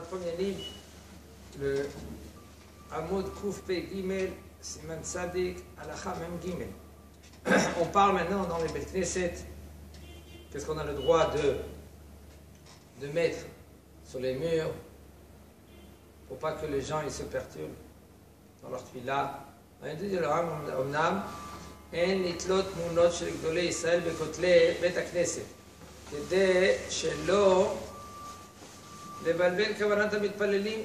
le premier livre, le Amud Kouf Pe Gimel, Siman Sadik, Alacha Mem Gimel. On parle maintenant dans les Bet Knesset, qu'est-ce qu'on a le droit de mettre sur les murs pour pas que les gens ils se perturbent dans leur tefila. On dit le Ram Omnam, En nitlot munot shel gdolei Israël bekotle Bet HaKnesset, כדי שלא לבלבל כוונת המתפללים.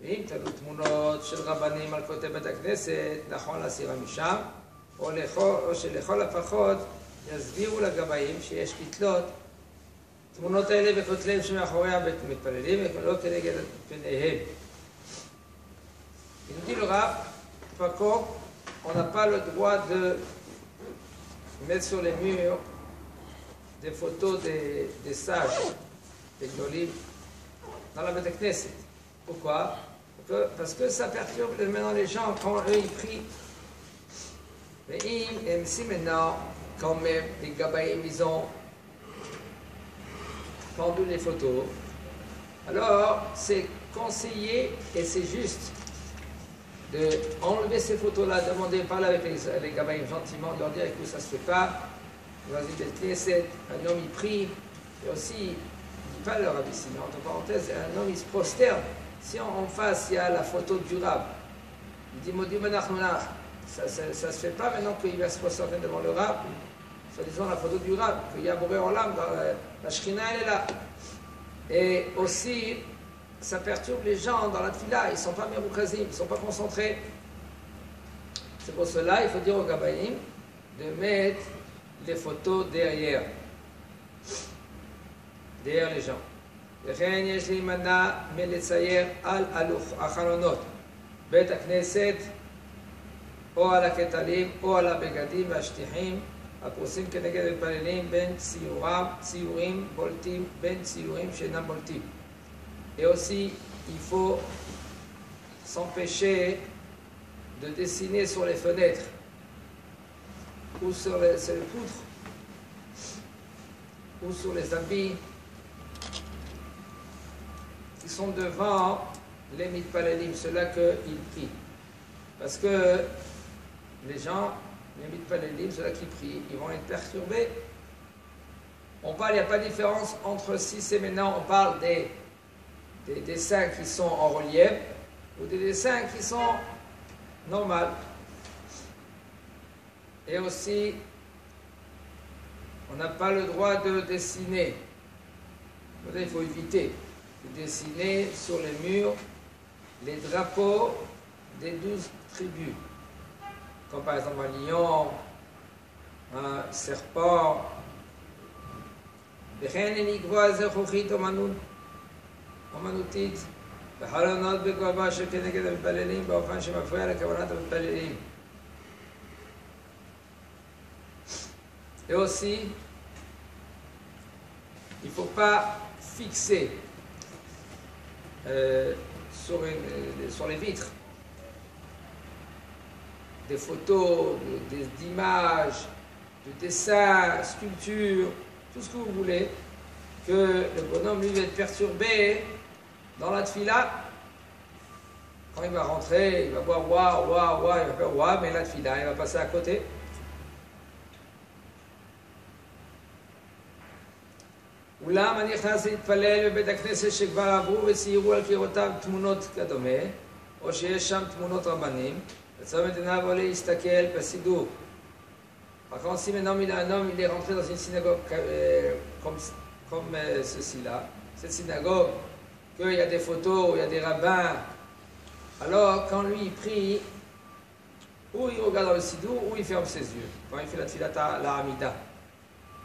ואם תלו תמונות של רבנים על כותלי בית הכנסת, נכון להסירה משם, או שלכל הפחות יסבירו לגבאים שיש לתלות תמונות האלה בכותליהם שמאחורי הבית המתפללים, ולא כנגד פניהם. Il nous dit le Rav, par contre, on n'a pas le droit de mettre sur les murs des photos des sages, des gdolim, dans la Beit Knesset. Pourquoi? Parce que ça perturbe maintenant les gens quand eux ils prient. Mais si maintenant, quand même, les gabaïm ils ont pendu les photos, alors c'est conseillé et c'est juste de enlever ces photos-là, demander, parler avec les gabaïm gentiment, leur dire écoute, ça se fait pas. Vas-y, Beit Knesset, un homme il prie, et aussi, il ne dit pas le Rabbi ici, mais entre parenthèses, un homme il se prosterne. Si en face il y a la photo du Rab, il dit Modi Menachnunach, ça ne se fait pas maintenant qu'il va se prosterner devant le Rab, soi-disant la photo du Rab, qu'il y a Boré Olam, la Shrina elle est là. Et aussi, ça perturbe les gens dans la tefila, ils ne sont pas meroukazim, ils ne sont pas concentrés. C'est pour cela il faut dire aux Gabaïm de mettre les photos derrière les gens. וכן יש להימנע מלצייר על החלונות בית הכנסת או על הכתלים או על הבגדים והשטיחים הפרוסים כנגד המתפללים בין ציורים בולטים בין ציורים שאינם בולטים. Et aussi, il faut s'empêcher de dessiner sur les fenêtres ou sur les poutres, ou sur les habits qui sont devant les mitpalelim, ceux-là qu'ils prient. Parce que les gens, les mitpalelim, ceux-là qui prient, ils vont être perturbés. On parle, il n'y a pas de différence entre si c'est maintenant, on parle des dessins qui sont en relief ou des dessins qui sont normaux. Et aussi, on n'a pas le droit de dessiner. Il faut éviter de dessiner sur les murs les drapeaux des 12 tribus. Comme par exemple un lion, un serpent. וכן לקבוע זכוכית אומנותית בחלונות בגובה שכנגד המתפללים באופן שמפריע לכוונת המתפללים. Et aussi, il ne faut pas fixer sur les vitres des photos, d'images, de dessins, sculptures, tout ce que vous voulez, que le bonhomme lui va être perturbé dans la tefila. Quand il va rentrer, il va voir waouh, waouh, waouh, il va faire waouh, mais la tefila, il va passer à côté. אולם הנכנס להתפלל בבית הכנסת שכבר עברו וציירו על קירותיו תמונות כדומה, או שיש שם תמונות רבנים, וצריך עיניו או להסתכל בסידור. Par contre, si maintenant un homme il est rentré dans une synagogue comme ceci-là, cette synagogue, qu'il y a des photos, il y a des rabbins, alors quand lui il prie, ou il regarde dans le sidour, ou il ferme ses yeux, quand il fait la tfilat la Hamida.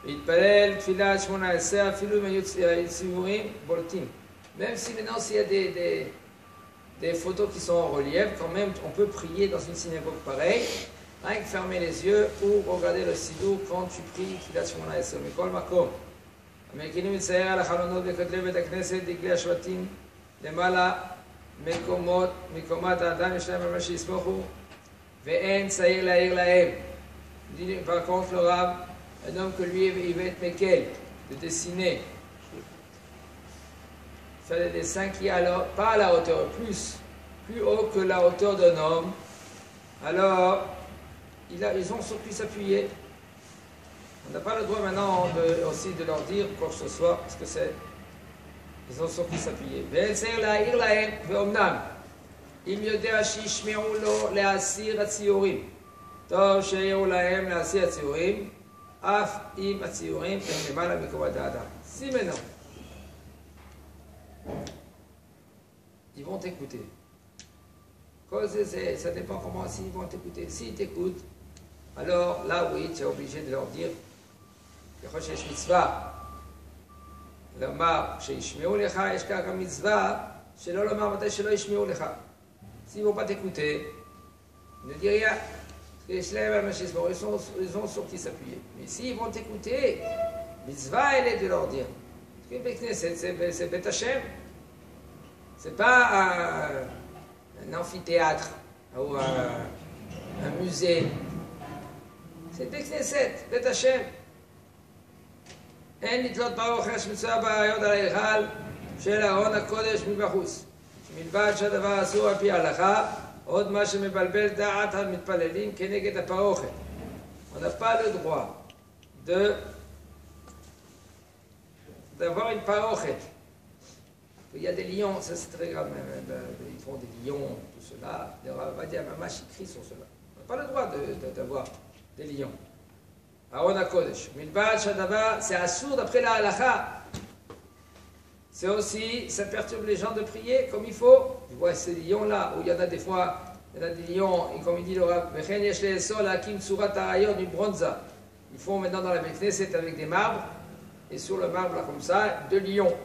להתפלל תפילת 18 אפילו אם היו ציורים בולטים. Même si maintenant s'il y a des photos qui sont en relief, quand même on peut prier dans une synagogue pareille, rien que fermer les yeux ou regarder le sidour quand tu pries תפילת 18 מכל מקום. המקימים לצייר על החלונות בכותלי בית הכנסת דגלי השבטים למעלה מקומת האדם יש להם על מה שיסמוכו ואין צייר להעיר להם. Par contre le Rav, un homme que lui il va être Mekel, de dessiner faire des dessins qui, alors, pas à la hauteur, plus haut que la hauteur d'un homme. Alors, ils ont sur qui s'appuyer. On n'a pas le droit maintenant aussi de leur dire quoi que ce soit, parce que c'est... Ils ont sur qui s'appuyer. ואצר להעיר להם, ואומנם, אם יודע שישמעו לו להסיר הציורים, טוב שיעירו להם להסיר הציורים, אף אם הציורים הם למעלה מכובד האדם. Si maintenant, ils vont t'écouter. Ça dépend comment ils vont t'écouter. S'ils t'écoutent, alors là oui, tu es obligé de leur dire, ככל שיש מצווה, לומר שישמעו לך, יש כך גם מצווה שלא לומר מתי שלא ישמעו לך. S'ils ne vont pas t'écouter, ne dis rien. Parce que יש להם על מה שיסבור, ils ont sur qui s'appuyer. Mais s'ils vont t'écouter, mitzvah elle est de leur dire. Parce que Beit Knesset, c'est Beit Hashem. C'est pas un amphithéâtre ou un musée. C'est Beit Knesset, Beit Hashem. אין לתלות פרוכת שמצויה בעיות על ההיכל של ארון הקודש מבחוץ. מלבד שהדבר אסור על פי ההלכה, עוד מה שמבלבל דעת המתפללים כנגד הפרוכת. On n'a pas le droit d'avoir une parochet. Il y a des lions, ça c'est très grave, ils font des lions, tout cela. Le Rav Ovadia Mamash écrit sur cela. On n'a pas le droit d'avoir des lions. Aaron HaKodesh. Milbad Shadava, c'est assourd d'après la halakha. C'est aussi, ça perturbe les gens de prier comme il faut. Tu vois ces lions-là, où il y en a des fois, il y en a des lions, et comme il dit le Rav, ils font maintenant dans la Beit Knesset avec des marbres, et sur le marbre, là, comme ça, 2 lions.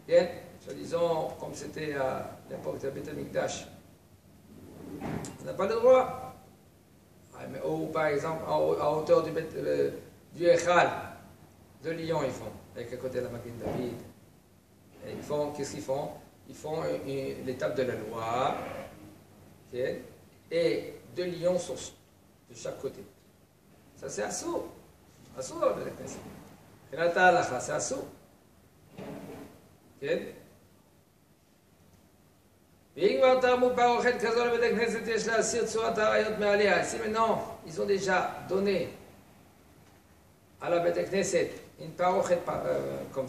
Bien, disons, comme c'était à l'époque de Beit HaMikdash. On n'a pas le droit. Ou par exemple, à hauteur du Echal, 2 lions ils font, avec à côté de la Magen David. Et ils font, qu'est-ce qu'ils font? Ils font l'étape de la loi, okay, et 2 lions de chaque côté. Ça c'est assourd. Assourd dans la Knesset. Renata Halacha, c'est assourd. Okay. Si maintenant ils ont déjà donné à la Beit Knesset une parochet comme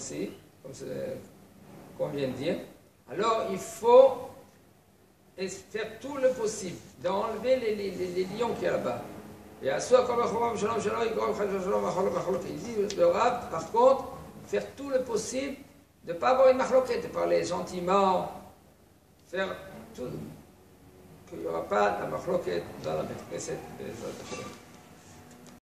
on vient de dire, alors il faut faire tout le possible d'enlever les lions qu'il y a là-bas. Et à soi comme il dit le Rav, par contre, faire tout le possible de ne pas avoir une machloket, de parler gentiment, faire tout, qu'il n'y aura pas la machloket dans la Beit Knesset.